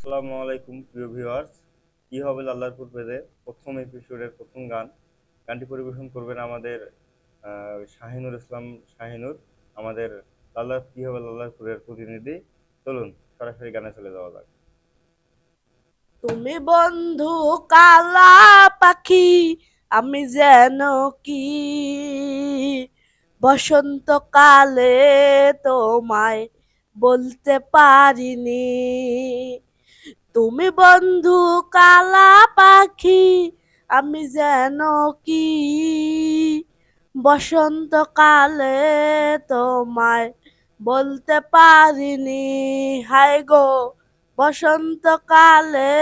আসসালামু আলাইকুম প্রিয় ভিউয়ার্স। কি হবে লাল্লারপুর পেজে প্রথম এপিসোডের প্রথম গানটি পরিবেশন করবেন আমাদের শাহিনুর ইসলাম শাহিনুর, আমাদের কি হবে লাল্লারপুরের প্রতিনিধি। চলুন সরাসরি গানে চলে যাওয়া যাক। তুমি বন্ধু কালা পাখি, আমি যেন কি বসন্তকালে তোমায় বলতে পারিনি। তুমি বন্ধু কালা পাখি, আমি যেন কি বসন্তকালে তোমায় বলতে পারিনি। হায় গো, বসন্তকালে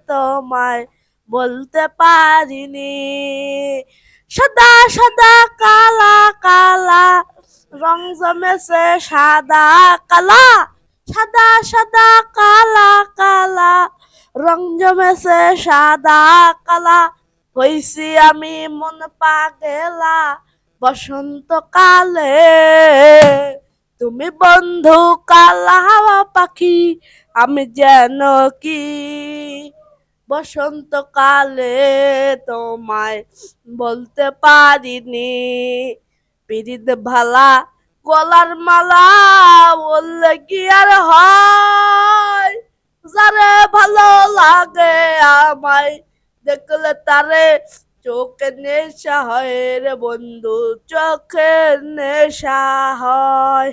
তোমায় বলতে পারিনি। সাদা সাদা কালা কালা রং জমেছে সাদা কালা, সাদা সাদা কালা কালা রং জমেছে সাদা কালা। হইছি আমি মন পাগেলা বসন্তকালে। তুমি বন্ধু কালা পাখি, আমি যেন কি বসন্তকালে তোমায় বলতে পারিনি। পিরিত ভালা গলার মালা বললে কি আর হয়, যারে ভালো লাগে আমায় দেখলে তারে চোখে নেশা হয় রে বন্ধু, চোখে নেশা হয়।